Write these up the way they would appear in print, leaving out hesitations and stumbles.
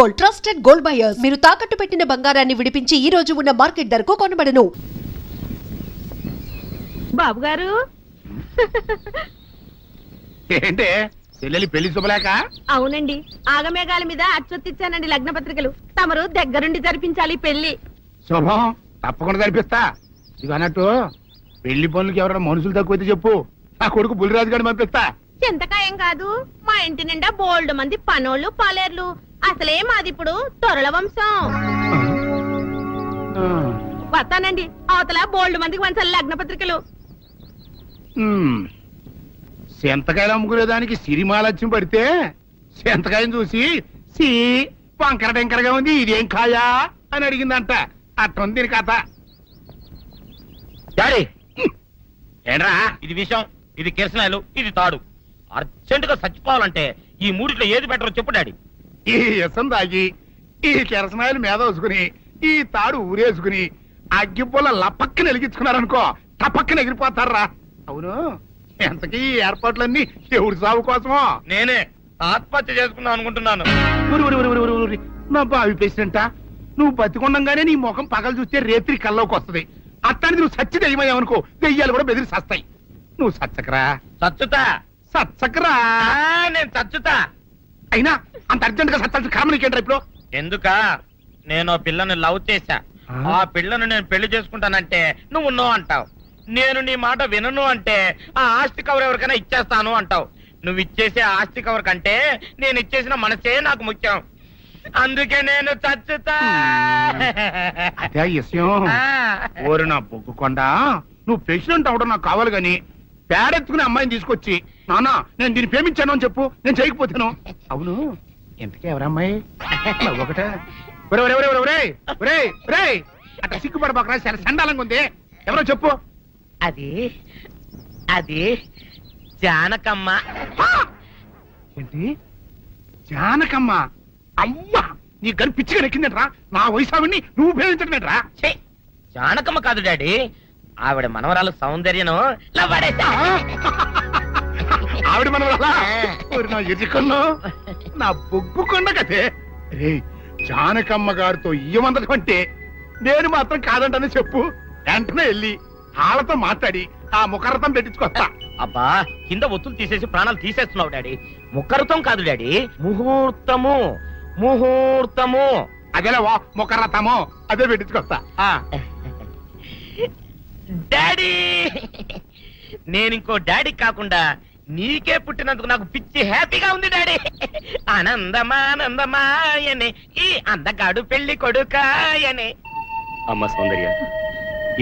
Gold, trusted gold buyers. మీరు తాకట్టు పెట్టిన బంగారాన్ని విడిపించి ఈ రోజు ఉన్న మార్కెట్ ధరకు కొనబడను. బాబు గారు ఏంటే చెల్లెలి పెళ్లి శుభలేక? అవునండి, ఆగమేఘాల మీద అచ్చొత్తిచ్చానండి లగ్న పత్రికలు. తమరు దగ్గరుండి జరిపించాలి పెళ్లి. శుభం, తప్పకుండా జరిపిస్తా. ఇది అన్నట్టు పెళ్లి పనులకి ఎవరైనా మనుషులు తక్కువైతే చెప్పు, నా కొడుకు బుల్లిరాజు గారిని పంపిస్తా. చింతకాయం కాదు, మా ఇంటి నిండా బోల్డ్ మంది పనోళ్ళు పాలేర్లు. అసలే మాది ఇప్పుడు తొరల వంశం. వస్తానండి, అవతల బోల్డ్ మందికి వంచాలి లగ్న పత్రికలు. సెంతకాయలు అమ్ముకునేదానికి సిరిమాలత్యం పడితే సెంతకాయని చూసి సి వంకర టెంకరగా ఉంది, ఇదేం కాయా అని అడిగిందంట. అట్టుంది దీని కథ. డాడీ ఏంట్రా ఇది విషయం, ఇది కిరసనాయలు, ఇది తాడు. అర్జెంట్ గా చచ్చిపోవాలంటే ఈ మూడిట్లో ఏది బెటర్ చెప్పు డాడీ. ఈ ఇసం తాగి ఈ కిరసనాయలు మీద వేసుకుని ఈ తాడు ఊరేసుకుని అగ్గిపూల లపక్కన వెలిగించుకున్నారనుకో, టపక్కన ఎగిరిపోతారా. అవును, ఎంతకీ ఈ ఏర్పాట్లన్నీ ఎవరి సాగు కోసమో? నేనే ఆత్మహత్య చేసుకుందాం అనుకుంటున్నాను. నా బావి పేసినంట, నువ్వు బతికొండంగానే నీ ముఖం పగలు చూస్తే రేత్రి కల్లోకి వస్తుంది. అత్తానికి నువ్వు సచ్చి దెయ్యమయ్యావనుకో, దెయ్యాలు కూడా బెదిరి సస్తాయి. నువ్వు సచ్చకరా, చచ్చుతా సచ్చకరా. నేను చచ్చుతా. అయినా అంత అర్జెంట్ గా సత్తాల్సిన కారణం నీకేంట్రా ఇప్పుడు? ఎందుక నేను పిల్లను లవ్ చేశా. ఆ పిల్లను నేను పెళ్లి చేసుకుంటానంటే నువ్వు నో అంటావు. నేను నీ మాట వినను అంటే ఆ ఆస్తి కవర్ ఎవరికైనా ఇచ్చేస్తాను అంటావు. నువ్వు ఇచ్చేసే ఆస్తి కవర్ కంటే నేను ఇచ్చేసిన మనసే నాకు ముఖ్యం. అందుకే నేను చచ్చుతా. అదే విషయం. ఓరు నా బొగ్గుకొండ, నువ్వు ప్రెసిడెంట్ అవడం నాకు కావాలి గాని పేడెత్తుకునే అమ్మాయిని తీసుకొచ్చి నానా నేను దీన్ని ప్రేమించాను అని చెప్పు, నేను చేయకపోతాను. అవును, ఎంతకే ఎవరమ్మాయి? ఒకటే అట్లా సిగ్గుపడబాకరా, చాలా సండాలంగా ఉంది. ఎవరో చెప్పు. అది అది జానకమ్మ. ఏంటి జానకమ్మ? అమ్మా, నీ గని పిచ్చిగా నెక్కిందంట్రా. నా వయసావిని నువ్వు ప్రేమించటమేట్రా? జానకమ్మ కాదు డాడీ, ఆవిడ మనవరాలు సౌందర్యను ఆవిడ మనవరాలా? నా ఎదుకుల్లో నా బొగ్గుకొండ కదే. రే, జానకమ్మ గారితో ఇయ్యమందడం అంటే నేను మాత్రం కాదంటనే చెప్పు. వెంటనే వెళ్ళి వాళ్ళతో మాట్లాడి ఆ ముఖరథం పెట్టించుకొస్తా. అబ్బా, కింద ఒత్తులు తీసేసి ప్రాణాలు తీసేస్తున్నావు డాడీ. ముఖరథం కాదు డాడీ, ముహూర్తము. ముహూర్తము అదేలా ముఖరథము, అదే పెట్టించుకొస్తా. డాడీ, నేను ఇంకో డాడీ కాకుండా నీకే పుట్టినందుకు నాకు పిచ్చి హ్యాపీగా ఉంది డాడీ. ఆనందమానందమాయనే ఈ అందగాడు పెళ్లి కొడుకాయనే. అమ్మ సౌందర్య,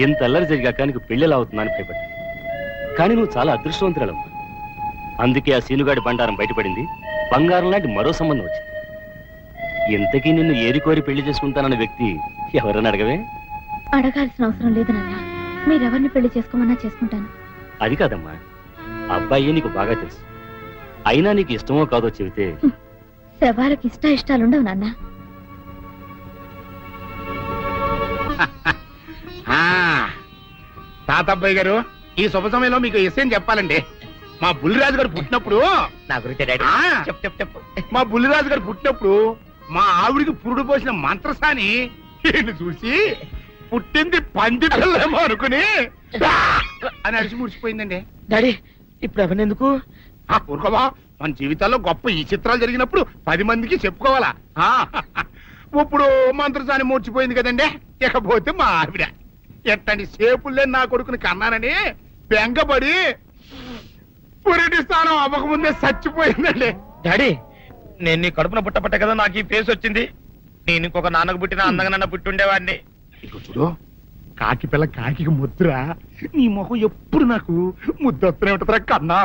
ఎంత అల్లరి జరిగాక నీకు పెళ్లిలా అవుతుందని భయపడ్డా. కానీ నువ్వు చాలా అదృష్టవంతురాలమ్మా. అందుకే ఆ సీనుగాడి బండారం బయటపడింది, బంగారం లాంటి మరో సంబంధం వచ్చింది. ఇంతకీ నిన్ను ఏరికోరి పెళ్లి చేసుకుంటానన్న వ్యక్తి ఎవరని అడగవే? అడగాల్సిన అవసరం లేదు నాన్న, మీరెవరిని పెళ్లి చేసుకోమన్నా చేసుకుంటాను. అది కాదమ్మా, అబ్బాయి నీకు బాగా తెలుసు. అయినా నీకు ఇష్టమో కాదో చెబితే. శవాలకి ఇష్టాలుండవు నాన్న. తాతబ్బాయి గారు, ఈ శుభ సమయంలో మీకు విషయం చెప్పాలండి. మా బుల్లిరాజు గారు పుట్టినప్పుడు నా గురించి డాడీ చెప్పు చెప్పు చెప్పు. మా బుల్లిరాజు గారు పుట్టినప్పుడు మా ఆవిడికి పురుడు పోసిన మంత్రసాని ఈయన చూసి పుట్టింది పంది పిల్లేమో అనుకుని అని అడిచి ముడిచిపోయిందండి. డాడీ, ఇప్పుడు అవన్నీ ఎందుకు? ఊరుకోవా, మన జీవితాల్లో గొప్ప ఈ చిత్రాలు జరిగినప్పుడు 10 మందికి చెప్పుకోవాలా. ఇప్పుడు మంత్రసాని మూర్చిపోయింది కదండి. ఇకపోతే మా ఆవిడ ఎట్టండి సేపుల్లే నా కొడుకుని కన్నానని బెంగపడి పురిటి స్థానం అవ్వకముందే చచ్చిపోయిందండి. డాడీ, నేను నీ కడుపున పుట్టపట్ట కదా నాకు ఈ ఫేస్ వచ్చింది. నేను ఇంకొక నాన్నకు పుట్టిన అందంగా నన్ను పుట్టుండేవాడిని. ఇక చూడు, కాకి పిల్ల కాకి ముద్ర, నీ మొహం ఎప్పుడు నాకు ముద్దొత్తనే ఉంటుందిరా కన్నా.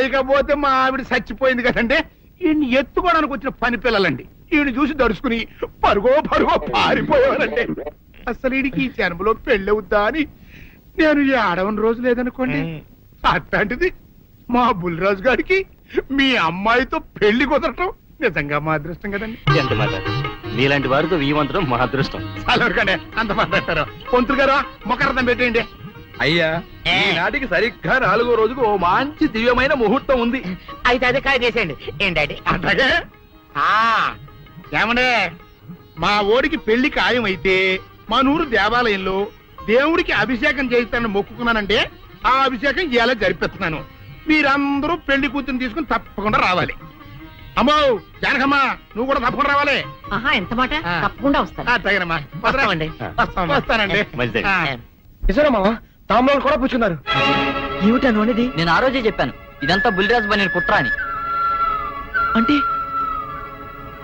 ఇకపోతే మా ఆవిడ చచ్చిపోయింది కదండి. ఈయన్ని ఎత్తుకోవడానికి వచ్చిన పని పిల్లలండి ఈయన చూసి దడుచుకుని పరుగో పారిపోయేవారండి. అసలు ఈడికి ఈ జన్మలో పెళ్ళవుద్దా అని నేను ఈ ఆడవని రోజు లేదనుకోండి. అట్లాంటిది మా బుల్లిరాజు గారికి మీ అమ్మాయితో పెళ్లి కుదరటం నిజంగా మా అదృష్టం కదండి. ఎంత మాట, నీలాంటి వారితో వీయమంతరం మా అదృష్టం. చాలవరకండి, అంత మాట్లాడతారు. పొంతులు గారు మొకరథం పెట్టేయండి. అయ్యా, ఈనాటికి సరిగ్గా 4వ రోజుకు ఓ మంచి దివ్యమైన ముహూర్తం ఉంది. అయితే అదే కాయ చేసేయండి. ఏంటంటే అట్లాగే ఏమండే మా ఓడికి పెళ్లి ఖాయమైతే మా నూరు దేవాలయంలో దేవుడికి అభిషేకం చేయిస్తానని మొక్కుకున్నానంటే ఆ అభిషేకం ఇలా జరిపిస్తున్నాను. మీరందరూ పెళ్లి కూతురు తీసుకుని తప్పకుండా రావాలి. అమ్మో జానకమ్మ, నువ్వు కూడా తప్పకుండా రావాలి. ఎంత మాట, తప్పకుండా వస్తాను. తగినమ్మా, వస్తామండి. వస్తానండి. మంచిదండి. నిజమా తాంబూలాలు కూడా పుచ్చుకున్నారు? ఏమిటా నువ్వు అనేది? నేను ఆ రోజే చెప్పాను ఇదంతా బుల్లిరాజు బని కుట్ర అని. అంటే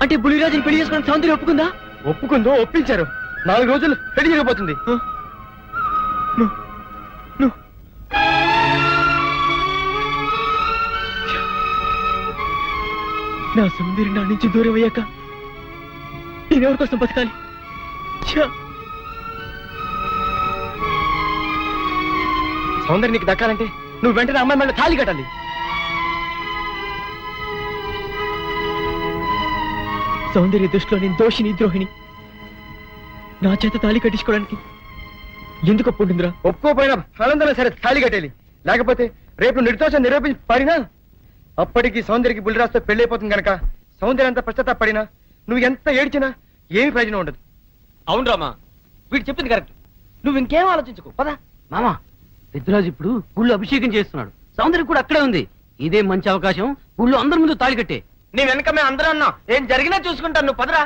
అంటే బుల్లిరాజుని పెళ్లి చేసుకుని సౌందర్యం ఒప్పుకుందా? ఒప్పుకుందో, ఒప్పించారు. 4 రోజులు పెళ్లి జరిగిపోతుంది. నా సౌందర్యం నా నుంచి దూరం అయ్యాక నేనెవరి కోసం బతకాలి? సౌందర్యం నీకు దక్కాలంటే నువ్వు వెంటనే అమ్మాయి మళ్ళీ తాళి కట్టాలి. సౌందర్య దృష్టిలో నేను దోషిని, ద్రోహిణి. నా చేత తాళి కట్టించుకోవడానికి ఎందుకు ఒప్పుకుంటుందిరా? ఒప్పుకోపోయినా ఆనందం సరే తాళి కట్టేది. లేకపోతే రేపు నిర్దోషం నిరూపించి పారినా అప్పటికి సౌందర్యకి బుల్లిరాజుతో పెళ్లి అయిపోతుంది కనుక సౌందర్యం అంత పశ్చాత్తాపడినా నువ్వు ఎంత ఏడ్చినా ఏమి ప్రయోజనం ఉండదు. అవును రామా, వీడు చెప్పింది కరెక్ట్. నువ్వు ఇంకేం ఆలోచించుకో, పదా. మామా, పెద్దరాజు ఇప్పుడు ఊళ్ళో అభిషేకం చేస్తున్నాడు. సౌందర్యం కూడా అక్కడే ఉంది. ఇదే మంచి అవకాశం. ఊళ్ళో అందరి ముందు తాళి కట్టే. నీ వెనక మేము అందరూ అన్నాం. ఏం జరిగినా చూసుకుంటాను, నువ్వు పదరా.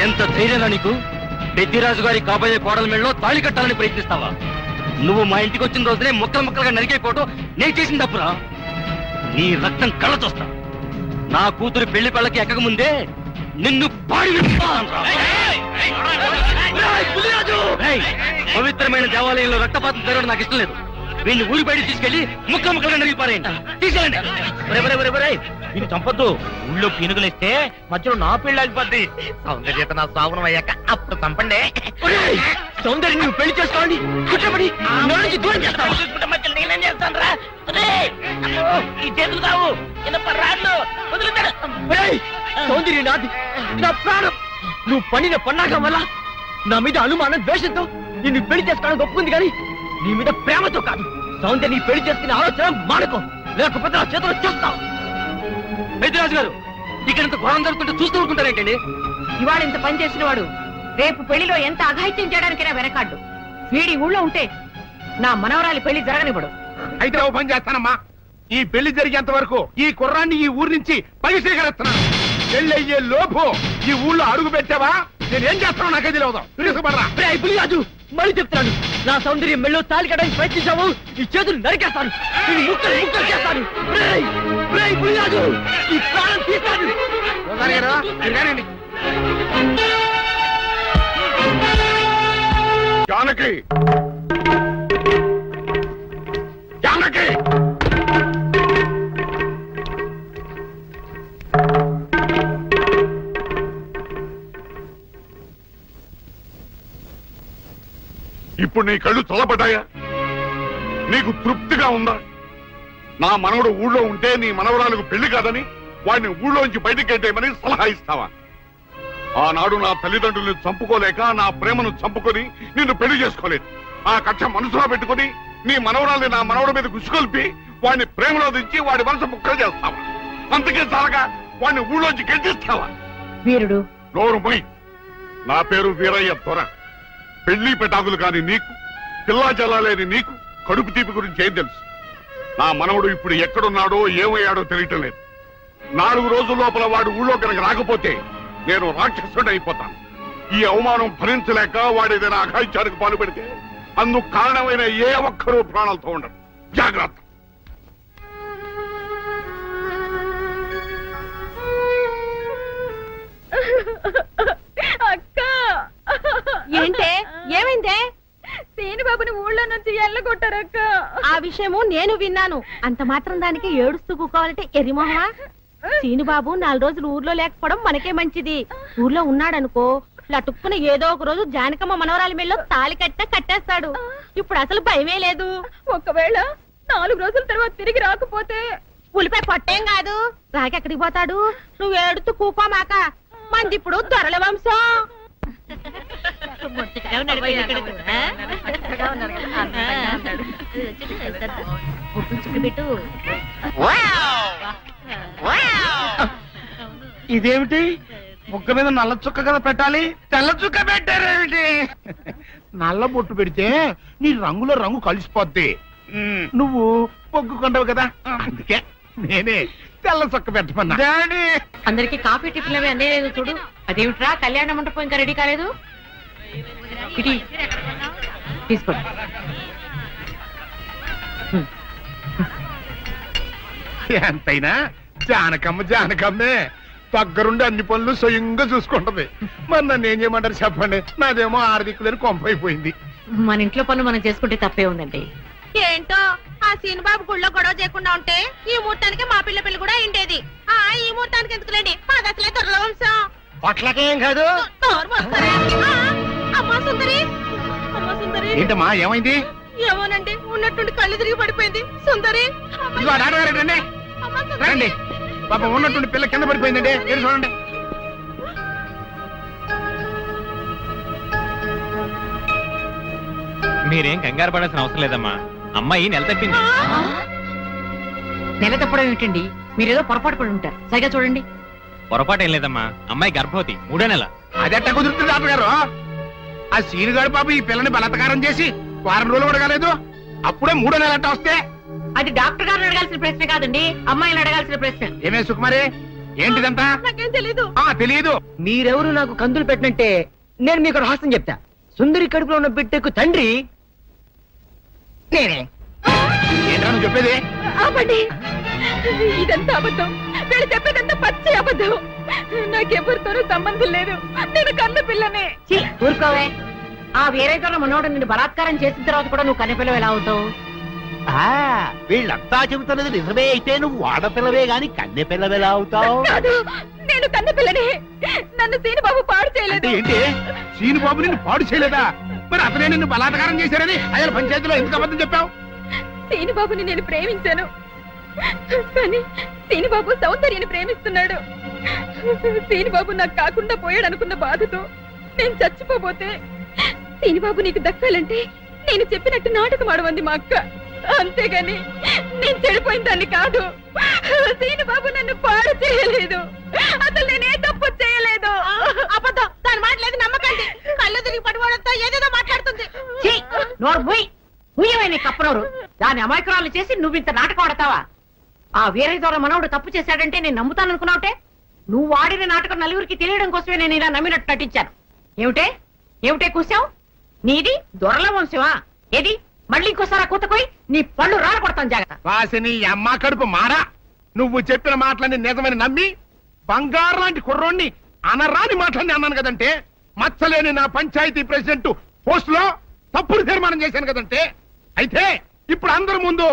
ఎంత ధైర్యంగా నీకు? పెద్దిరాజు గారి కాబోయే కోడల మెళ్ళలో తాళి కట్టాలని ప్రయత్నిస్తావా? నువ్వు మా ఇంటికి వచ్చిన రోజునే ముక్కలు ముక్కలుగా నరికైపోవటం నేను చేసిన తప్పురా. నీ రక్తం కళ్ళ చూస్తా. నా కూతురు పెళ్లి పళ్ళకి ఎక్కక ముందే నిన్ను పాడి పవిత్రమైన దేవాలయంలో రక్తపాతం జరగడం నాకు ఇష్టం లేదు. వీడిని ఊరి బయట తీసుకెళ్లి ముక్కలు ముక్కలుగా నరిగిపారేయండి. తీసుకెళ్ళండి. వీళ్ళు చంపొద్దు. ఊళ్ళో పీనుగులేస్తే మధ్యలో నా పెళ్లి ఆగిపోద్ది. సౌందర్యత నా సాగునం అయ్యాక అప్పుడు చంపండి. సౌందర్యం నువ్వు పెళ్లి చేసుకోండి. కుట్రపడి నా నుంచి దూరం చేస్తావా? మధ్యలో నేనేం చేస్తాను రా? ఈ చేతులు కావు, రాళ్ళు వదులుతాడు. సౌందర్యం నాది, నా ప్రాణం. నువ్వు పండిన పన్నాగం వల్ల నా మీద అనుమానం, ద్వేషంతో నిన్ను పెళ్లి చేసుకోవడానికి ఒప్పుకుంది, కానీ నీ మీద ప్రేమతో కాదు. సౌందర్యం నీ పెళ్లి చేసుకునే ఆలోచన మానుకో, లేకపోతే నా చేతులు చేస్తావు. పెద్దిరాజు గారు, ఇక్కడంత ఘోరం జరుగుతుంటే చూస్తూ ఊరుకుంటారేంటండి? ఇవాళ ఇంత పని చేసిన వాడు రేపు పెళ్లిలో ఎంత అఘాయిత్యం చేయడానికైనా వెనకాడ్డు. వీడి ఊళ్ళో ఉంటే నా మనవరాలి పెళ్లి జరగనివ్వడు. అయితే ఓ పని చేస్తానమ్మా, ఈ పెళ్లి జరిగేంత వరకు ఈ కుర్రాన్ని ఈ ఊరి నుంచి పరిశీలిస్తున్నాను. పెళ్లి అయ్యే లోపు ఈ ఊళ్ళో అడుగు పెట్టావా నేనేం చేస్తానో నాకే తెలియదు. తెలుసుకుపడరా. రాజు, మళ్ళీ చెప్తాను, నా సౌందర్యం మెళ్ళో తాలి కట్టడానికి ప్రయత్నించావు, ఈ చేతులు నరికేస్తాను, నేను ముక్కలు ముక్కలు చేస్తాను. రాజు, ఈ ప్రాణం తీస్తాను. జానకి, జానకి, ఇప్పుడు నీ కళ్ళు చల్లబడ్డాయా? నీకు తృప్తిగా ఉందా? నా మనవడు ఊళ్ళో ఉంటే నీ మనవరాలకు పెళ్లి కాదని వాడిని ఊళ్ళోంచి బయటికి గెట్టేయమని సలహా ఇస్తావా? ఆనాడు నా తల్లిదండ్రుల్ని చంపుకోలేక నా ప్రేమను చంపుకొని నిన్ను పెళ్లి చేసుకోలేదు. ఆ కక్ష మనసులో పెట్టుకుని నీ మనవరాల్ని నా మనవడి మీద గుసుకొల్పి వాడిని ప్రేమలో దించి వాడి మనసు ముక్కలు చేస్తావా? అంతకే చాలగా వాడిని ఊళ్ళోంచి గెంటిస్తావా? వీరుడు, నోరు మొయ్. నా పేరు వీరయ్య దొర. పెళ్లి పెటాకులు కాని నీకు, పిల్లా జల్లాలేని నీకు కడుపు తీపి గురించి ఏం తెలుసు? నా మనవడు ఇప్పుడు ఎక్కడున్నాడో ఏమయ్యాడో తెలియటం లేదు. 4 రోజుల లోపల వాడు ఊళ్ళో కనుక రాకపోతే నేను రాక్షసుడు అయిపోతాను. ఈ అవమానం భరించలేక వాడేదైనా అఘాయిత్యానికి పాలు పెడితే అందుకు కారణమైన ఏ ఒక్కరూ ప్రాణాలతో ఉండరు. జాగ్రత్త. ఏంటే, ఏమైందే? సీని బాబుని ఊళ్ళో నుంచి ఎల్లగొట్టారక్క. ఆ విషయము నేను విన్నాను. అంత మాత్రం దానికి ఏడుస్తూ కూకోవాలంటే ఎరిమోహమా? సీనుబాబు 4 రోజులు ఊర్లో లేకపోవడం మనకే మంచిది. ఊర్లో ఉన్నాడనుకో లటుక్కున ఏదో ఒక రోజు జానకమ్మ మనవరాలి మెల్లో తాళి కట్టేస్తాడు. ఇప్పుడు అసలు భయమే లేదు. ఒకవేళ 4 రోజుల తర్వాత తిరిగి రాకపోతే ఉలిపై పట్టేం కాదు. రాకెక్కడికి పోతాడు? నువ్వు ఏడుతూ కూకోమాక. మంది ఇప్పుడు దొరల వంశం. ఇదేమిటి ముక్క మీద నల్ల చుక్క కదా పెట్టాలి, తెల్ల చుక్క పెట్టారేమిటి? నల్ల బొట్టు పెడితే నీ రంగులో రంగు కలిసిపోద్ది. నువ్వు పొగ్గుకుంటావు కదా, అందుకే నేనే తెల్ల చుక్క పెట్టమన్నా. అందరికి కాఫీ టిఫిన్ అవి అన్నీ లేదు చూడు. అదేమిట్రా కళ్యాణ మండపం ఇంకా రెడీ కాలేదు? ఇటీ తీసుకో. ఎంతైనా జానకమ్మే దగ్గరుండి అన్ని పనులు స్వయంగా చూసుకుంటది. మరి నన్ను ఏం చేయమంటారు చెప్పండి? నాదేమో 6 దిక్కులని కొంపైపోయింది. మన ఇంట్లో పనులు మనం చేసుకుంటే తప్పే ఉందండి. ఏంటో ఆ సీనుబాబు గుళ్ళో గొడవ చేయకుండా ఉంటే ఈ ముహూర్తానికి మా పిల్ల పెళ్లి కూడా అయిండేది. ఈ ముహూర్తానికి ఎందుకులేండి, మాది అసలే దొరల వంశం. పొట్లకేం కాదు. అమ్మా సుందరి, అమ్మా సుందరి. ఏంటమ్మా ఏమైంది? ఏమోనండి, ఉన్నట్టుండి కళ్ళు తిరిగి పడిపోయింది. సుందరి ఇదిగో రండి రండి. పాప ఉన్నట్టుండి పిల్ల కింద పడిపోయిందండి. ఏడు చూడండి. మీరేం కంగారు పడాల్సిన అవసరం లేదమ్మా. అమ్మాయి నెల తప్పింది. నెల తప్పడం ఏమిటండి? మీరేదో పొరపాటు పడి ఉంటారు. సరిగా చూడండి. పొరపాటు ఏం లేదమ్మా. అమ్మాయి గర్భవతి, 3వ నెల. అదెట్ట కుదురుతుంది డాక్టర్ గారు? ఆ సీనుగాడు పాప ఈ పిల్లని బలత్కారం చేసి 1 వారం రోజులు కూడా కాలేదు, అప్పుడే 3వ నెల అట్ట వస్తే అది డాక్టర్ గారిని అడగాల్సిన ప్రశ్న కాదండి, అమ్మాయిని అడగాల్సిన ప్రశ్న. ఏమే సుకుమారి, ఏంటిదంతా? నాకేం తెలీదు. తెలియదు. మీరెవరు నాకు కందులు పెట్టినంటే నేను మీకు రహస్యం చెప్తా. సుందరి కడుపులో ఉన్న బిడ్డకు తండ్రి నేనే. ఏంటో నువ్వు చెప్పేది? ఆపండి, ఇదంతా అబద్ధం. వీళ్ళు చెప్పేదంతా పచ్చి అబద్ధం. నాకెవరితోనూ సంబంధం లేదు. నేను కన్న పిల్లనే. ఛీ, ఊరుకోవే. ఆ వేరేతోన మనోడు నిన్ను బలాత్కారం చేసిన తర్వాత కూడా నువ్వు కన్నెపిల్లవి ఎలా అవుతావు? వీళ్ళంతా చెబుతున్నది నిజమే అయితే నువ్వు ఆడపిల్లవే గాని కన్నె పిల్లవెలా అవుతావు? కాదు, నేను కన్న పిల్లనే. నన్ను సీనుబాబు పాడు చేయలేదు. ఏంటి సీనుబాబు నిన్ను పాడు చేయలేదా? మరి అతనే నిన్ను బలాత్కారం చేశారని అయ్యాల పంచాయతీలో ఎందుకు అబద్ధం చెప్పావు? సీనుబాబుని నేను ప్రేమించాను, కానీ సీనుబాబు సౌందర్యని ప్రేమిస్తున్నాడు. సీనుబాబు నాకు కాకుండా పోయాడు అనుకున్న బాధతో నేను చచ్చిపోబోతే సీనుబాబు నీకు దక్కాలంటే నేను చెప్పినట్టు నాటకం ఆడమంది మా అక్క. అంతేగాని నేను చెడిపోయిన దాన్ని కాదు. సీనుబాబు నన్ను పాడు చేయలేదు. అసలు నేనే తప్పు చేయలేదు. అబద్ధం, దాని మాటలేదు నమ్మకండి. కళ్ళు తిరిగి పడిపోవడంతో ఏదేదో మాట్లాడుతుంది. ఛీ, నోరు మూయ్. ముయ్యవే నీ కప్పనోరు. దాని అమాయకురాలు చేసి నువ్వింత నాటకం ఆడతావా? ఆ వేరే ద్వారా మనవడు తప్పు చేశాడంటే నేను నమ్ముతాననుకున్నావుటే. నువ్వు ఆడిన నాటకం నలుగురికి తెలియడం కోసమే నేను ఇలా నమ్మినట్టు నటించాను. ఏమిటే కూసావు? నీది దొరల వంశమా? ఏది మళ్ళీ ఇంకోసారి కూతకోయి నీ పళ్ళు రాలకొడతాను, జాగ్రత్త. వాసిని అమ్మ కడుపు మారా. నువ్వు చెప్పిన మాటలన్నీ నిజమని నమ్మి బంగారు లాంటి కుర్రోణ్ణి అనరాని మాటలన్నీ అన్నాను కదంటే, మచ్చలేని నా పంచాయతీ ప్రెసిడెంట్ పోస్ట్ లో తప్పుడు తీర్మానం చేశాను కదంటే, అయితే ఇప్పుడు అందరి ముందు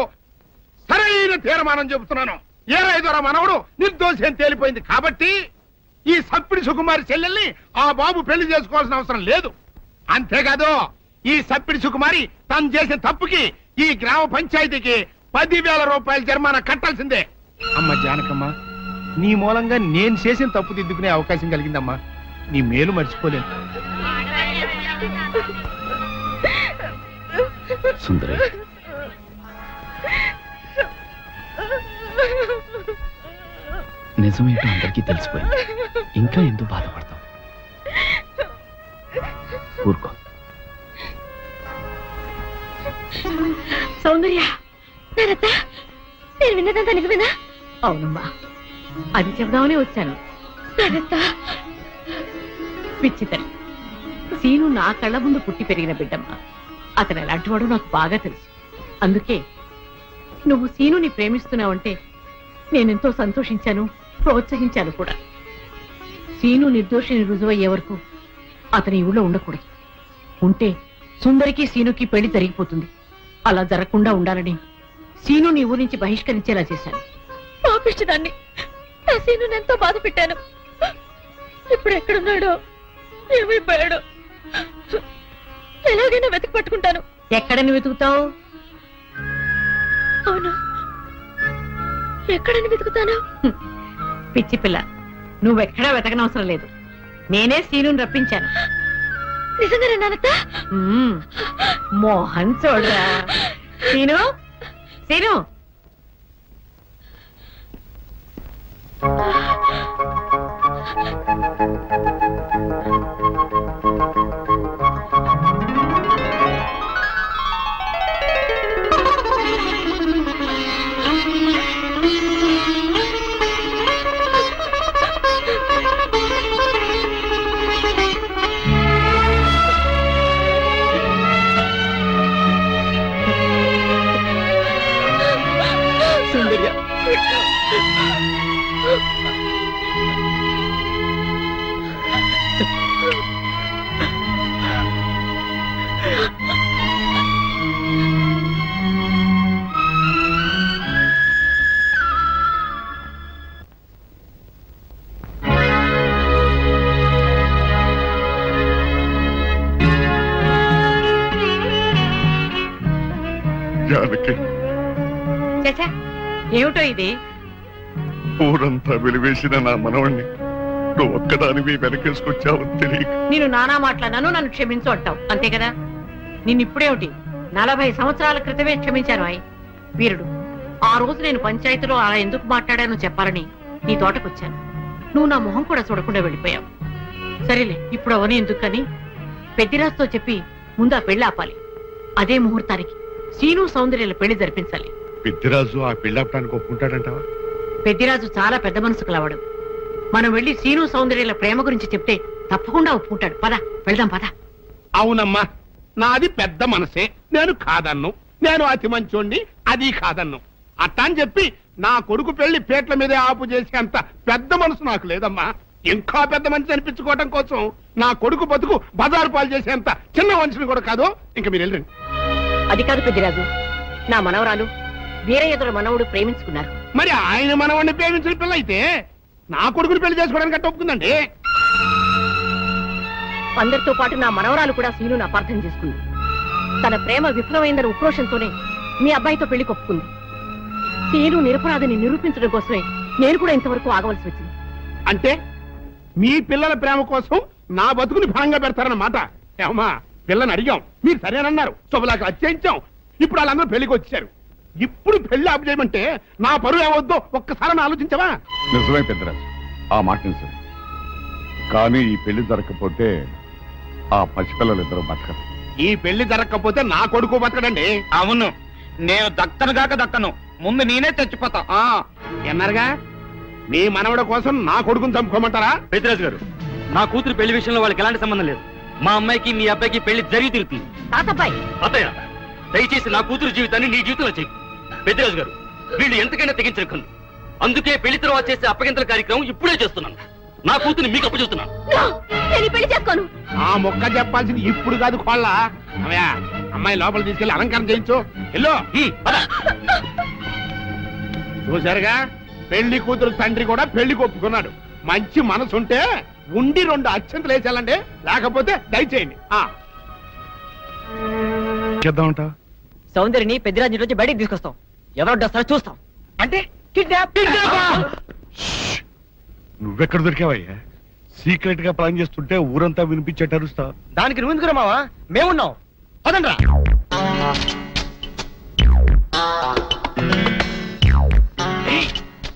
సరైన తీర్మానం చెబుతున్నాను. ఏ రైతురా మనవడు నిర్దోషి అని తేలిపోయింది కాబట్టి ఈ సప్పిడి సుకుమారి చెల్లెల్ని ఆ బాబు పెళ్లి చేసుకోవాల్సిన అవసరం లేదు. అంతేకాదు ఈ సప్పిడి సుకుమారి తను చేసిన తప్పుకి ఈ గ్రామ పంచాయతీకి 10,000 రూపాయల జరిమానా కట్టాల్సిందే. అమ్మ జానకమ్మ, నీ మూలంగా నేను చేసిన తప్పు దిద్దుకునే అవకాశం కలిగిందమ్మా. నీ మేలు మర్చిపోలేను. సుందరి, నిజమేంటో అందరికీ తెలిసిపోయింది. ఇంకా ఎందుకు బాధపడతావు? ఊరుకో. సౌందర్య, నేను విన్నదంతా నిజమేనా? అవునమ్మా, అది చెబుదామని వచ్చాను. పిచ్చితల్లి, సీను నా కళ్ళ ముందు పుట్టి పెరిగిన బిడ్డమ్మా. అతను ఎలాంటి వాడో నాకు బాగా తెలుసు. అందుకే నువ్వు సీనుని ప్రేమిస్తున్నావంటే నేనెంతో సంతోషించాను, ప్రోత్సహించాను కూడా. సీను నిర్దోషిని రుజువయ్యే వరకు అతని ఊళ్ళో ఉండకూడదు. ఉంటే సుందరికి సీనుకి పెళ్లి జరిగిపోతుంది. అలా జరగకుండా ఉండాలని సీను నీ ఊరి నుంచి బహిష్కరించేలా చేశాను. పాపిష్టిదాన్ని, నా సీను ఎంతో బాధ పెట్టాను. ఇప్పుడు ఎక్కడున్నాడో, ఏమైపోయాడో ఎలాగైనా వెతికి పట్టుకుంటాను. ఎక్కడని వెతుకుతావు? అవును, ఎక్కడని వెతుకుతాను? పిచ్చి పిల్ల, నువ్వెక్కడా వెతకనవసరం లేదు. నేనే సీనుని రప్పించాను. నిజంగానే నానత్త? మోహన్ చూడరా. సీను, సీను, సౌందర్య, జానకి, చచ్చా, ఏమిటో ఇది? ఊరంతా వెలివేసిన నా మనవణ్ణి నువ్వు ఒక్కదానివి వెనకేసుకొచ్చావని తెలియక నేను నానా మాట్లాడినాను, నన్ను క్షమించు అంటావు, అంతే కదా? నిన్నిప్పుడేమిటి 40 సంవత్సరాల క్రితమే క్షమించాను. వీరుడు, ఆ రోజు నేను పంచాయతీలో అలా ఎందుకు మాట్లాడానో చెప్పాలని నీ తోటకొచ్చాను. నువ్వు నా మొహం కూడా చూడకుండా వెళ్ళిపోయావు. సరేలే, ఇప్పుడు అవని ఎందుకని పెద్దిరాజుతో చెప్పి ముందు ఆ పెళ్లి ఆపాలి. అదే ముహూర్తానికి శ్రీను సౌందర్యాల పెళ్లి జరిపించాలి. పెద్దిరాజు ఆ పెళ్ళాపడానికి ఒప్పుకుంటాడంటావా? పెద్దిరాజు చాలా పెద్ద మనసు కలవాడు. మనం వెళ్లి శ్రీను సౌందర్యాల ప్రేమ గురించి చెప్తే తప్పకుండా ఒప్పుకుంటాడు. పద, వెళ్దాం పద. అవునమ్మా, నాది పెద్ద మనసే, నేను కాదన్ను. నేను అతి మంచోణ్ణి, అది కాదన్ను. అట్టా అని చెప్పి నా కొడుకు పెళ్లి పేట్ల మీదే ఆపు చేసే అంత పెద్ద మనసు నాకు లేదమ్మా. ఇంకా పెద్ద మనిషి అనిపించుకోవడం కోసం నా కొడుకు బతుకు బజారు పాలు చేసేంత చిన్న మనిషిని కూడా కాదు. ఇంకా మీరు వెళ్ళండి. అది కాదు పెద్దిరాజు, నా మనవరాలు వీరయ్యదుల మనవుడు ప్రేమించుకున్నారు. మరి ఆయన మనవాడిని ప్రేమించిన పిల్ల అయితే నా కొడుకుని పెళ్లి చేసుకోవడానికి అట్ట ఒప్పుకుందండి. అందరితో పాటు నా మనవరాలు కూడా శ్రీను అపార్థం చేసుకుంది. తన ప్రేమ విఫలమైందన్న ఉక్రోషంతోనే మీ అబ్బాయితో పెళ్లి కొప్పుకుంది. శ్రీను నిరపరాధిని నిరూపించడం కోసమే నేను కూడా ఇంతవరకు ఆగవలసి వచ్చింది. అంటే మీ పిల్లల ప్రేమ కోసం నా బతుకుని భాగంగా పెడతారన్నమాట. ఏమా, పిల్లని అడిగాం, మీరు సరేనన్నారు, శుభలాగా అత్యించాం. ఇప్పుడు వాళ్ళందరూ పెళ్లికి వచ్చారు. ఇప్పుడు పెళ్లి ఆపు చేయమంటే నా పరువు ఏమవుద్దో ఒక్కసారి ఆలోచించవా? నిజమే పెద్దరాజు, ఆ మాట నిజమే. కానీ ఈ పెళ్లి జరగకపోతే ఆ పసిపిల్లలిద్దరూ బతకరు. ఈ పెళ్లి జరగకపోతే నా కొడుకు బతకడండి. అవును, నేను దక్కను గాక దక్కను, ముందు నేనే చచ్చిపోతా. ఎన్నారుగా, మీ మనవడ కోసం నా కొడుకుని చంపుకోమంటారా? పెద్దరాజు గారు, నా కూతురు పెళ్లి విషయంలో వాళ్ళకి ఎలాంటి సంబంధం లేదు. మా అమ్మాయికి మీ అబ్బాయికి పెళ్లి జరిగి తిరుగుతుంది. తాతబ్బాయి, అత్తయ్య, దయచేసి నా కూతురు జీవితాన్ని నీ జీవితంలో చెయ్యి. పెద్దరాజు గారు, వీళ్ళు ఎంతకైనా తెగించిన కళ్ళు. అందుకే పెళ్లి తర్వాత చేసే అప్పగింతల కార్యక్రమం ఇప్పుడే చేస్తున్నాను. నా కూతురు మీకు అప్పచెప్తున్నాను. పెళ్లి చేసుకోను. ఆ మొక్క చెప్పాల్సింది ఇప్పుడు కాదు, కోళ్ళ. అవయా, అమ్మాయి లోపల తీసుకెళ్లి అలంకారం చేయించు. ఎల్లో చూసారుగా, పెళ్లి కూతురు తండ్రి కూడా పెళ్లికి ఒప్పుకున్నాడు. మంచి మనసుంటే ఉండి 2 అక్షంతలు వేసేయాలండి, లేకపోతే దయచేయండి. చేద్దామంట. సౌందర్యని పెద్దిరాజు రోజు బయటికి తీసుకొస్తాం. ఎవరు వస్తారో చూస్తాం. అంటే కిడ్నాప్. నువ్వెక్కడ దొరికావయ్యా? సీక్రెట్ గా ప్లాన్ చేస్తుంటే ఊరంతా వినిపించేట అరుస్తా. దానికి నువ్వు ఎందుకు మావా? మేమున్నాం, పదండ్రా.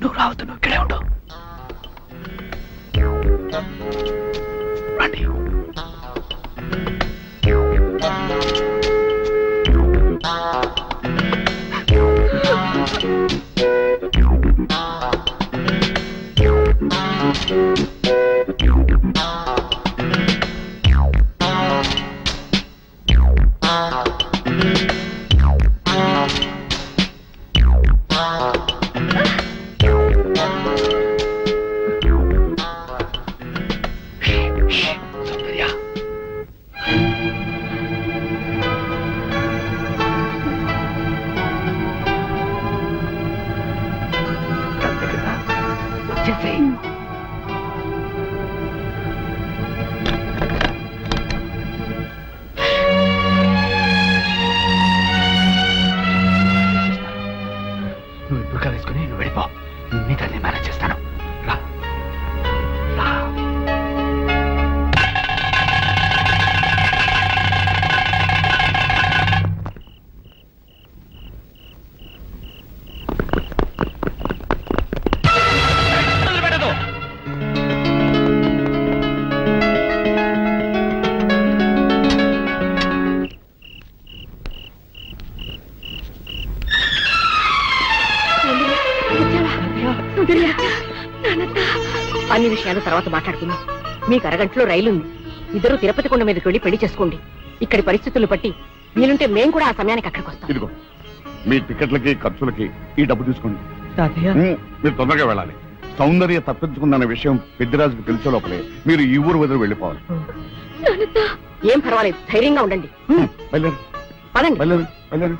నువ్వు రావద్దు, నువ్వు ఇక్కడే ఉండవు. రండి. తర్వాత మాట్లాడుకుందాం. మీకు అరగంటలో రైలు ఉంది. ఇద్దరు తిరుపతి కొండ మీదకి వెళ్ళి పెళ్లి చేసుకోండి. ఇక్కడి పరిస్థితులను బట్టి వీలుంటే మేం కూడా ఆ సమయానికి అక్కడికి వస్తాం. ఇదిగో మీ టికెట్లకి ఖర్చులకి ఈ డబ్బు తీసుకోండి. మీరు తొందరగా వెళ్ళాలి. సౌందర్య తప్పించుకుందన్న విషయం పెద్దిరాజుకు తెలిసే లోపలే మీరు ఈ ఊరు వదిలి వెళ్ళిపోవాలి. ఏం పర్వాలేదు, ధైర్యంగా ఉండండి. వెళ్ళండి పదండి. వెళ్ళండి వెళ్ళండి.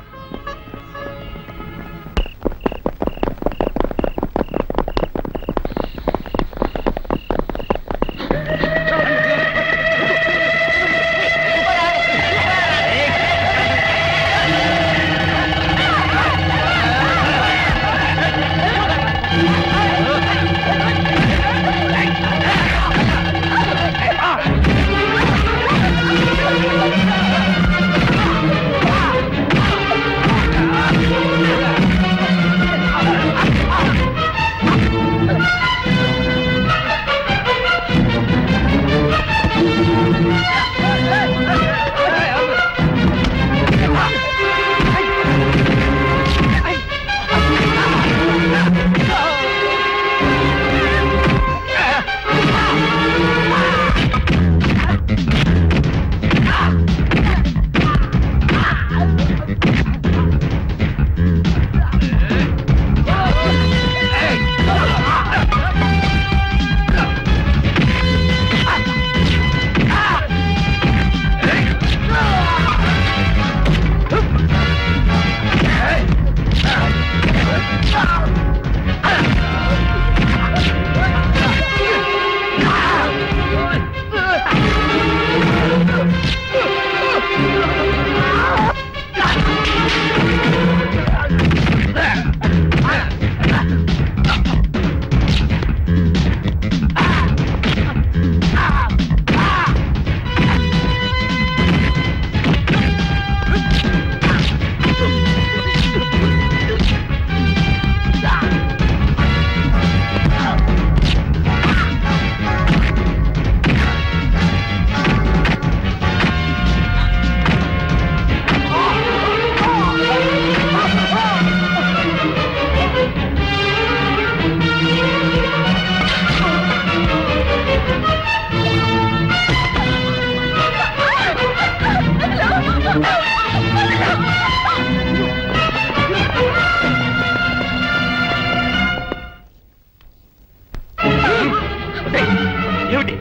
ఏమిటి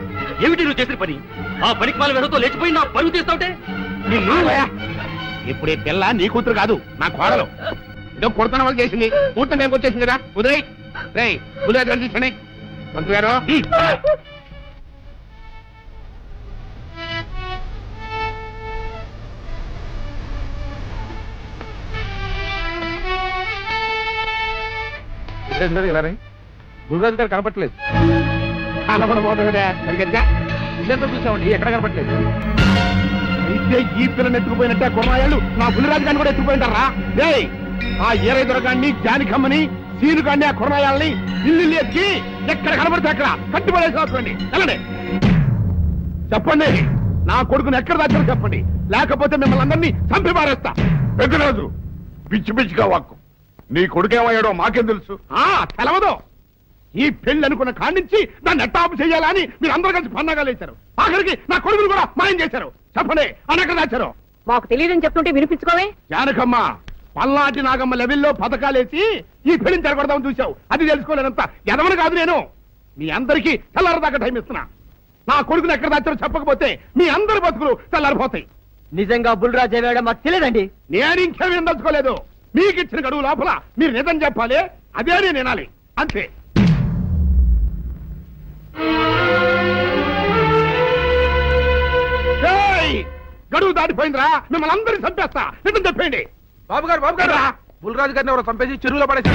ఏమిటి నువ్వు చేసిన పని? ఆ పనికి మాల వెనతో లేచిపోయి నా పరుగు తీస్తావుటే ఇప్పుడు ఈ పిల్ల నీ కూతురు కాదు, నా కోడలు. ఏదో కొడుతున్న వాళ్ళు చేసింది, పూర్తి టైంకి వచ్చేసింది కదా. కుదిరై రే కుదిరే తీసుకోండి మంత్రి గారు. గురుగారు గారు కనపట్లేదు. కనపడబోతుందా ఇదంతా చూసామండి, ఎక్కడ కనపట్లేదు. అయితే ఈ పిల్లని ఎత్తుకుపోయినట్టే కుర్రాయాళ్ళు నా బుల్లిరాజు గారిని కూడా ఎత్తుకుపోయింటారా? ఆ ఏరై దొరగాన్ని, జానికమ్మని, సీనుగాన్ని, ఆ కుర్రాయాల్ని ఇల్లు ఎత్తి ఎక్కడ కనపడితే అక్కడ కట్టుబడేసి వస్తుంది. వెళ్ళండి చెప్పండి, నా కొడుకుని ఎక్కడ దాచారో చెప్పండి, లేకపోతే మిమ్మల్ని అందరినీ చంపి పారేస్తా. పెద్దరాజు పిచ్చి పిచ్చిగా వాక్కు. నీ కొడుకేమయ్యాడో మాకేం తెలుసు? తెలవదు. ఈ పెళ్లి అనుకున్న కాడి నుంచి దాన్ని ఎట్టాపు చేయాలని మీరు అందరూ కలిసి పన్నాగాలు వేశారు. ఆఖరికి నా కొడుకును కూడా మాయం చేశారు. చెప్పండి అని ఎక్కడ దాచారు? మాకు తెలియదని చెప్తుంటే వినిపించుకోవే. జానకమ్మ, పల్లాటి నాగమ్మ లెవెల్లో పథకాలేసి ఈ పెళ్లిని జరగొడదామని చూశావు. అది తెలుసుకోలేనంత ఎదవని కాదు నేను. మీ అందరికీ తెల్లారదాకా టైం ఇస్తున్నా. నా కొడుకును ఎక్కడ దాచారో చెప్పకపోతే మీ అందరి బతుకులు తెల్లారిపోతాయి. నిజంగా బుల్రాజు అయ్యాడా మాకు తెలియదండి. నేను ఇంకేమీ దలుచుకోలేదు. మీకు ఇచ్చిన గడువు లోపల మీరు నిజం చెప్పాలి, అదే నేను వినాలి, అంతే. గడువు దాటిపోయిందిరా, మిమ్మల్ని అందరినీ చంపేస్తా. నిజం చెప్పండి. బాబు గారు బుల్రాజు గారిని ఎవరో చంపేసి చెరువులో పడేసి.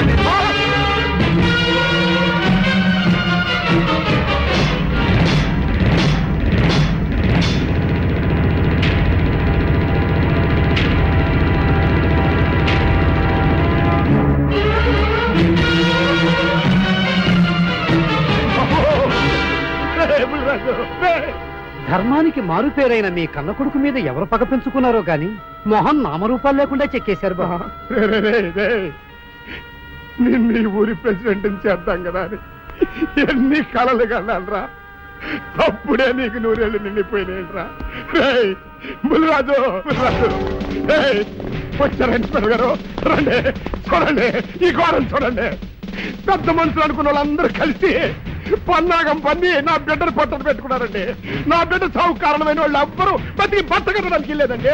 ధర్మానికి మారుపేరైన మీ కన్న కొడుకు మీద ఎవరు పగ పెంచుకున్నారో గాని మొహం నామరూపాలు లేకుండా చెక్కేశారు బాబా. నిన్ను ఊరి ప్రెసిడెంట్ చేద్దాం కదా అని ఎన్ని కళలు కన్నాను రా. అప్పుడే నీకు నూరేళ్ళు నిండిపోయినరా. రేయ్ బుల్లిరాజు, బుల్లిరాజు, రేయ్ వచ్చారండి పెరగారు. రండి, చూడండి ఈ ఘోరం చూడండి. పెద్ద మనుషులు అనుకున్న వాళ్ళందరూ కలిసి పన్నాగం పన్ని నా బిడ్డను పొట్టను పెట్టుకున్నారండి. నా బిడ్డ సాగు కారణమైన వాళ్ళు ఎవ్వరూ బతికి బట్ట కట్టడానికి లేదండి.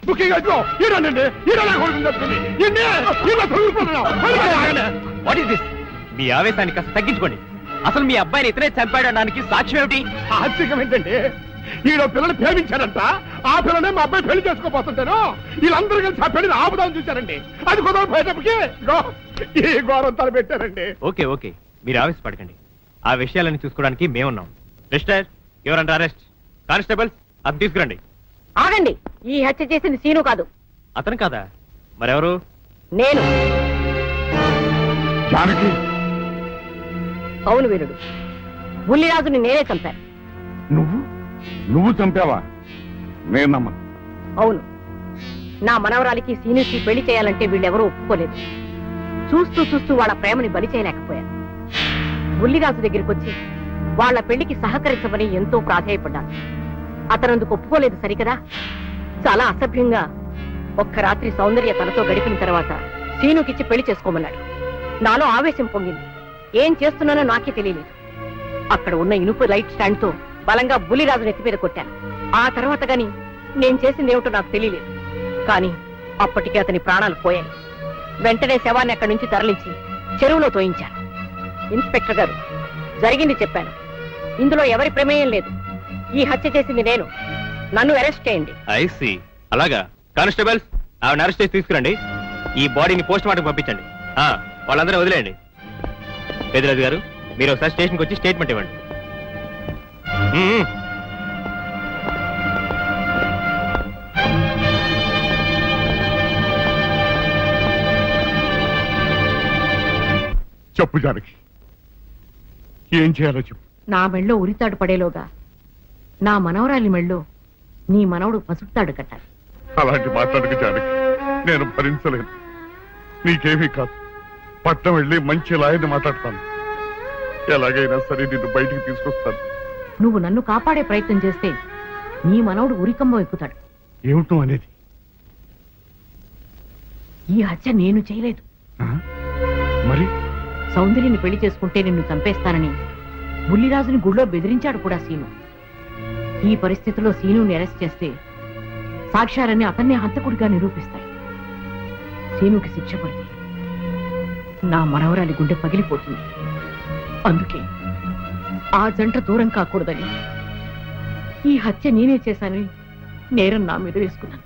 ముఖ్యంగా ఈరోనండి ఈరో నా కొడుకుని చెప్తుంది. మీ ఆవేశాన్ని కాస్త తగ్గించుకోండి. అసలు మీ అబ్బాయిని ఇతనే చంపాడడానికి సాక్ష్యం ఏమిటి? ఆశ్చర్యం ఏంటండి, ఈడో పిల్లలు ప్రేమించారంట. ఆ పిల్లనే మా అబ్బాయి పెళ్లి చేసుకోబోతుంటాను. వీళ్ళందరూ కలిసి ఆ పెళ్లిని ఆపుదామని చూశారండి. అది కుదరపోయేటప్పటికి ఈ ఘోరం తలపెట్టారండి. ఓకే ఓకే, మీరు ఆవేశపడకండి. ఆ విషయాలను చూసుకోవడానికి మేమున్నాం. Mister, your under arrest. Constables, అది తీసుకురండి. ఆగండి, ఈ హత్య చేసింది సీను కాదు. అతను కాదా? మరెవరు? నేను. జానకి, అవును వీరుడు, బుల్లిరాజుని నేనే చంపాను. నువ్వు చంపావా? నేను నమ్మను. అవును, నా మనవరాలికి సీనుకి పెళ్లి చేయాలంటే వీళ్ళెవరూ ఒప్పుకోలేదు. చూస్తూ చూస్తూ వాళ్ళ ప్రేమని బలి చేయలేకపోయాను. బుల్లిరాజు దగ్గరికి వచ్చి వాళ్ళ పెళ్లికి సహకరించమని ఎంతో ప్రాధేయపడ్డాను. అతనందుకు ఒప్పుకోలేదు సరికదా. చాలా అసభ్యంగా ఒక్క రాత్రి సౌందర్య తనతో గడిపిన తర్వాత సీనుకిచ్చి పెళ్లి చేసుకోమన్నాడు. నాలో ఆవేశం పొంగింది. ఏం చేస్తున్నానో నాకే తెలియలేదు. అక్కడ ఉన్న ఇనుపు లైట్ స్టాండ్ తో బలంగా బుల్లిరాజు నెత్తి మీద కొట్టాను. ఆ తర్వాత గాని నేను చేసింది ఏమిటో నాకు తెలియలేదు. కానీ అప్పటికే అతని ప్రాణాలు పోయాయి. వెంటనే శవాన్ని అక్కడి నుంచి తరలించి చెరువులో తోయించాను. ఇన్స్పెక్టర్ గారు, జరిగింది చెప్పాను. ఇందులో ఎవరి ప్రమేయం లేదు. ఈ హత్య చేసింది నేను. నన్ను అరెస్ట్ చేయండి. ఐసి, అలాగా. కానిస్టేబుల్స్, ఆవిడ అరెస్ట్ చేసి తీసుకురండి. ఈ బాడీని పోస్ట్ మార్టం పంపించండి. వాళ్ళందరూ వదిలేయండి. పెద్దరాజు గారు, మీరు ఒకసారి స్టేషన్కి వచ్చి స్టేట్మెంట్ ఇవ్వండి. చెప్పు జానకి, ఏం చేయాలో చెప్పు. నా మెళ్ళో ఉరితాడు పడేలోగా నా మనవరాలి మెళ్ళో నీ మనవడు పసుపుతాడు కట్టాలి. అలాంటి మాట్లాడక జానకి, నేను భరించలేను. నీకేమీ కాదు, పట్నం వెళ్ళి మంచి లాయర్ని మాట్లాడతాను. ఎలాగైనా సరే నిన్ను బయటికి తీసుకొస్తాను. నువ్వు నన్ను కాపాడే ప్రయత్నం చేస్తే నీ మనవడు ఉరికంబం ఎక్కుతాడు. ఏమిటో అనేది? ఈ హత్య నేను చేయలేదు. మరి సౌందర్యని పెళ్లి చేసుకుంటే నిన్ను చంపేస్తానని బుల్లిరాజుని గుళ్ళో బెదిరించాడు కూడా సీను. ఈ పరిస్థితిలో సీనుని అరెస్ట్ చేస్తే సాక్ష్యాలన్నీ అతన్నే హంతకుడిగా నిరూపిస్తాయి. సీనుకి శిక్ష పడితే నా మనవరాలి గుండె పగిలిపోతుంది. అందుకే ఆ జంట దూరం కాకూడదని ఈ హత్య నేనే చేశానని నేరం నా మీద వేసుకున్నాను.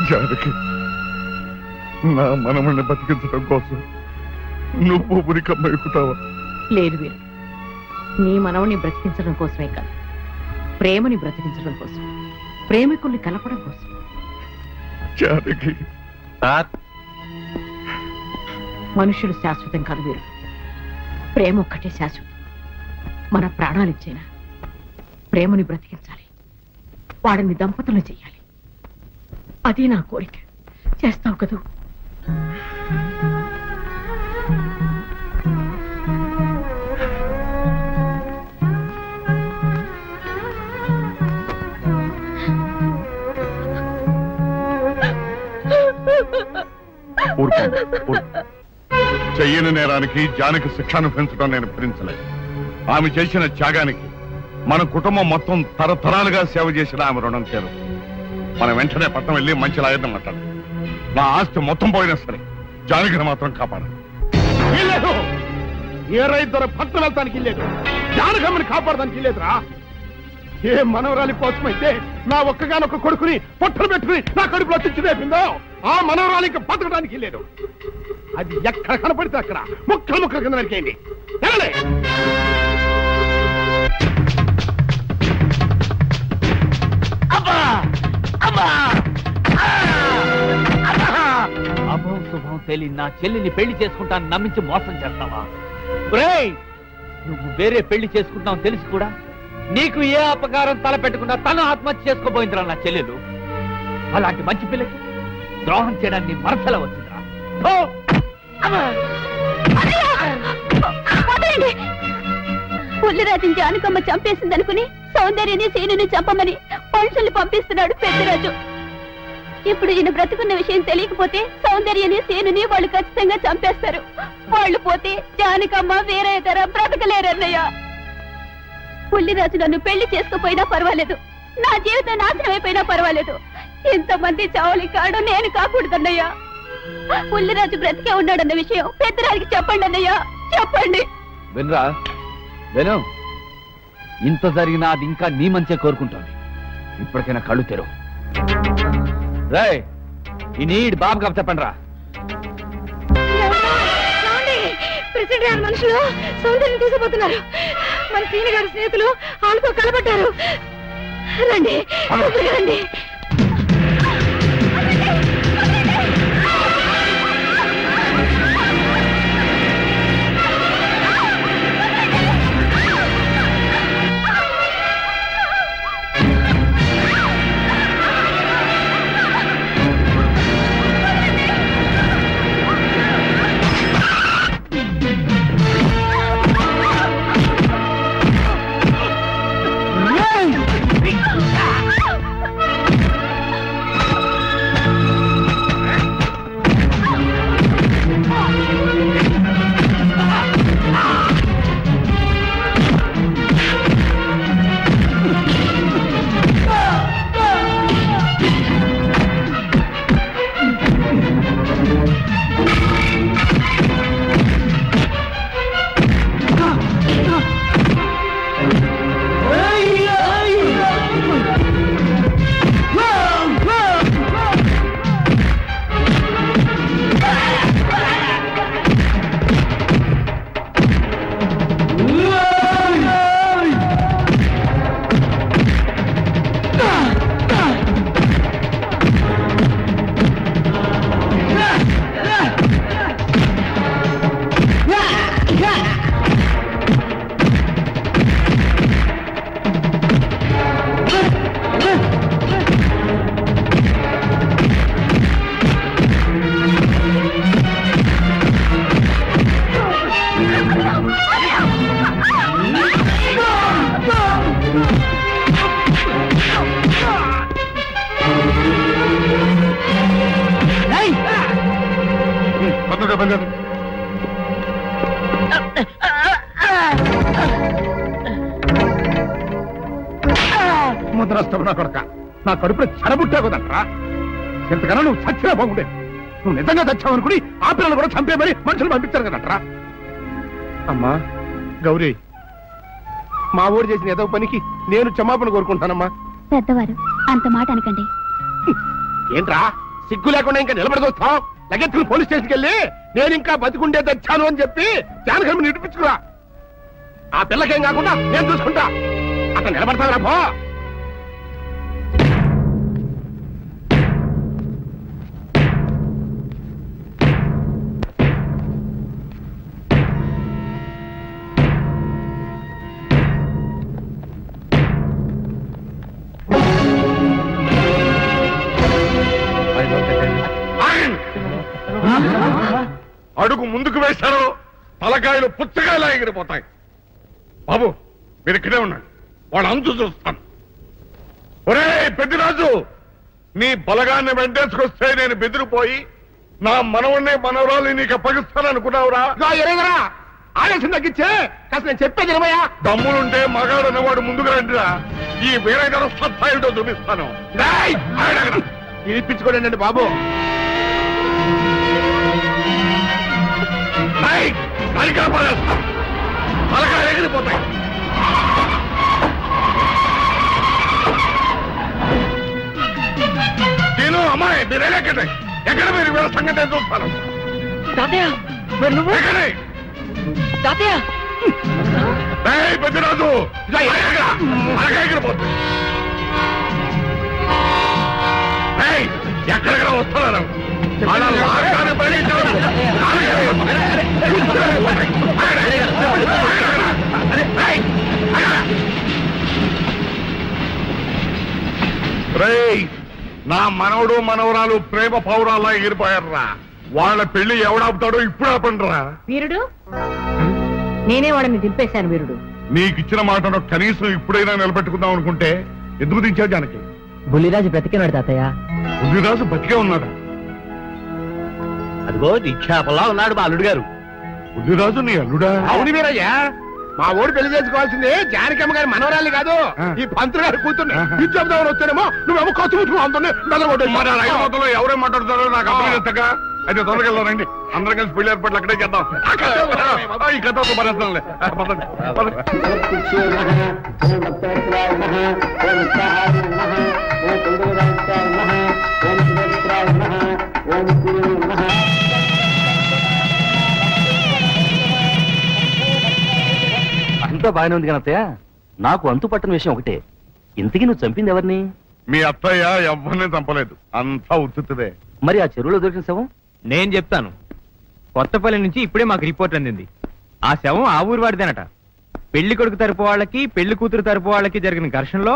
జానకి, నా మనమని బతికించడం కోసం నువ్వు ఉరికమ్మ ఎక్కుతావా? లేదు వీరు, నీ మనవని బ్రతికించడం కోసమే కాదు, ప్రేమని బ్రతికించడం కోసం, ప్రేమికుల్ని కలపడం కోసం. జానకి, మనుషులు శాశ్వతం కాదు వీరు, ప్రేమ ఒక్కటే శాశ్వతం. మన ప్రాణాలిచ్చైనా ప్రేమని బ్రతికించాలి, వాడిని దంపతులు చెయ్యాలి. అదే నా కోరిక. చేస్తావు కదూ? చెయ్యని నేరానికి జానకి శిక్షను పెంచడం నేను భరించలేదు. ఆమె చేసిన త్యాగానికి మన కుటుంబం మొత్తం తరతరాలుగా సేవ చేసిన ఆమె రుణం చేరు. మనం వెంటనే పట్టణం వెళ్ళి మంచి లాయర్ని మాట్లాడు. నా ఆస్తి మొత్తం పోయినా సరే జానకిని మాత్రం కాపాడు. వీల్లేదు, ఏ రైతు పట్టణం వెళ్తానికి లేదు, జానకమ్మని కాపాడడానికి లేదురా. ఏ మనవరాలి కోసమైతే నా ఒక్కగానొక్క కొడుకుని పొట్టలు పెట్టుకుని నా కడుపులో తెచ్చి రేపిందో ఆ మనవరాలికి బతకడానికి లేదు. అది ఎక్కడ కనపడితే అక్కడ ముక్కలు ముక్కలు కింద నరికేయండి. అభం శుభం తెలియని నా చెల్లిని పెళ్లి చేసుకుంటాను నమ్మించి మోసం చేస్తావా? నువ్వు వేరే పెళ్లి చేసుకుంటావు తెలిసి కూడా నీకు ఏ అపకారం తలపెట్టకుండా తను ఆత్మహత్య చేసుకోబోయిందిరా నా చెల్లెలు. అలాంటి మంచి పిల్లకి ద్రోహం చేయడానికి మనసులో వచ్చిందిరా. పుల్లిరాజుని జానకమ్మ చంపేసిందనుకుని సౌందర్యని సీనుని చంపమని మనుషుల్ని పంపిస్తున్నాడు పెద్దరాజు. ఇప్పుడు ఈయన బ్రతుకున్న విషయం తెలియకపోతే సౌందర్యని సీనుని వాళ్ళు ఖచ్చితంగా చంపేస్తారు. వాళ్ళు పోతే జానకమ్మ వేరే తర బ్రతకలేరన్నయ్య. పుల్లిరాజు నన్ను పెళ్లి చేసుకోపోయినా పర్వాలేదు, నా జీవితం నాశనం అయిపోయినా పర్వాలేదు, ఇంతమంది చావలి కాడు నేను కాకూడదన్నయ్యా. పుల్లిరాజు బ్రతికే ఉన్నాడన్న విషయం పెద్దరాజుకి చెప్పండి అన్నయ్య, చెప్పండి. వినరా విను, ఇంత జరిగినా అది ఇంకా నీ మంచిగా కోరుకుంటోంది. ఇప్పటికైనా కళ్ళు తెరువు. రేయ్, ఈ నీడ్ బాబు కప్ చెప్పండి రా. ప్రెసిడెంట్ గారి మనుషులు సౌందర్యం తీసుకుపోతున్నారు. మన సీని గారి స్నేహితులు వాళ్ళతో కలబడ్డారు. రండి రండి. ముద్రష్టం నా కొడక, నా కడుపులో చెడబుట్టా కదంట్రా. ఇంతకన్నా నువ్వు చచ్చినా బాగుండే. నువ్వు నిజంగా చచ్చావనుకుని ఆ పిల్లలు కూడా చంపే మరి మనుషులు పంపించారు కదంట్రా. అమ్మా గౌరీ, మా ఊరు చేసిన ఏదో పనికి నేను క్షమాపణ కోరుకుంటానమ్మా. పెద్దవారు అంత మాట అనకండి. ఏంట్రా సిగ్గు లేకుండా ఇంకా నిలబడదొస్తావు? లగెత్తుకుని పోలీస్ స్టేషన్కి వెళ్ళి నేను ఇంకా బతికుండే తెచ్చాను అని చెప్పి జానకమ్మ నిడిపించుకురా. ఆ పిల్లకేం కాకుండా నేను చూసుకుంటా. అతను నిలబడతారా పో. అడుగు ముందుకు వేశారు, తలకాయలు పుచ్చకాయలా ఎగిరిపోతాయి. బాబు మీరు ఇక్కడే ఉన్నాడు, వాడు అంతు చూస్తాను. ఒరే పెద్దిరాజు, నీ బలగాన్ని వెంటేసుకొస్తే నేను బెదిరిపోయి నా మనవన్నే మనవరాలు నీకు అప్పగిస్తాననుకున్నావురా? ఆవేశం తగ్గించే కాస్త నేను చెప్పేది ఏమయ్యా. దమ్ములుంటే మగాడు అనేవాడు ముందుకు రండిరా. ఈ వేరేగా సత్తాయిటో చూపిస్తాను. ఇప్పించుకోండి బాబు. తలకాయలు ఎగిరిపోతాయి. నేను అమ్మాయి మీరు ఎక్కడ ఎక్కడ మీరు వీళ్ళ సంగతి ఏం చూస్తాను. పెద్దరాజు ఎగిరిపోతుంది. ఎక్కడెక్కడ వస్తున్నారు? నా మనవడు మనవరాలు ప్రేమ పౌరాలా ఎగిరిపోయారా. వాళ్ళ పెళ్లి ఎవడాపుతాడో ఇప్పుడు ఆపండిరా. వీరుడు, నేనే వాడిని దింపేశాను. వీరుడు, నీకు ఇచ్చిన మాటను కనీసం ఇప్పుడైనా నిలబెట్టుకుందాం అనుకుంటే ఎందుకు దించావు జానకి? బుల్లిరాజు బ్రతికినాడు తాతయ్య. బుద్ధిరాజు బతికే ఉన్నాడా? అదిగో నిక్షేపంలా ఉన్నాడు మా అల్లుడు గారు. బుద్ధిరాజు నీ అల్లుడా? అవును వీరయ్యా, మా ఓడి పెళ్లి చేసుకోవాల్సింది జానకమ్మ గారి మనవరాలి కాదు, ఈ పంతులు గారి కూతుర్ని. ఇది చెబుదామని వచ్చానేమో నువ్వేమో ఖర్చు ముట్టుకుని అందుని మరి ఆ రైలు మొత్తంలో ఎవరేం మాట్లాడుతారో నాకు అర్థం చేస్తాక. అయితే తొందరగా వెళ్దానండి, అందరం కలిసి పెళ్లి ఏర్పాట్లు అక్కడే చేద్దాం. ఈ కథ మరేస్తాంలే. అంతా బాగానే ఉంది కానీ అత్తయ్య, నాకు అంతు పట్టని విషయం ఒకటే. ఇంతకీ నువ్వు చంపింది ఎవరిని? మీ అత్తయ్య ఎవరిని చంపలేదు, అంతా ఉత్తుతుదే. మరి ఆ చెరువులో దొరికిన శవం? నేను చెప్తాను. కొత్తపల్లి నుంచి ఇప్పుడే మాకు రిపోర్ట్ అందింది. ఆ శవం ఆ ఊరు వాడిదేనట. పెళ్లి కొడుకు తరపు వాళ్ళకి పెళ్లి కూతురు తరపు వాళ్ళకి జరిగిన ఘర్షణలో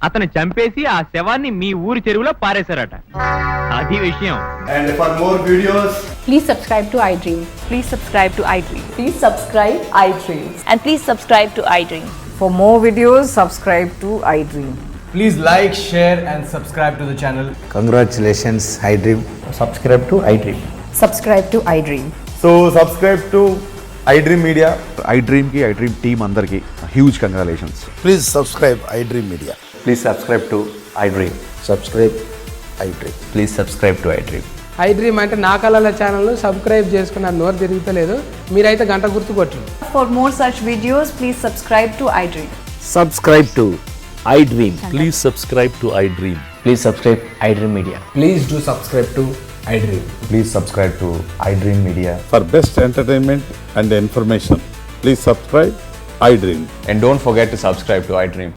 అతను చంపేసి ఆ శవాన్ని మీ ఊరి చెరువులో పారేశారట. అది విషయం. And for more videos, Please subscribe to iDream. Please subscribe to iDream. Please subscribe iDream. And please subscribe to iDream. For more videos, subscribe to iDream. please like, share and subscribe to the channel. Congratulations, iDream. Subscribe to iDream. Subscribe to iDream. So subscribe to iDream Media. iDream ki iDream team andarki huge congratulations. Please subscribe iDream Media. Please subscribe to iDream. Subscribe iDream. Please subscribe to iDream. iDream అంటే నా కళల channel subscribe చేసుకున్న నోరు తిరుగుతలేదు, మీరైతే గంట గుర్తు కొట్టండి. For more such videos, please subscribe to iDream. Subscribe to iDream. Please subscribe to iDream. Please subscribe iDream Media. Please do subscribe to iDream. Please subscribe to iDream Media. For best entertainment and information, please subscribe iDream. And don't forget to subscribe to iDream.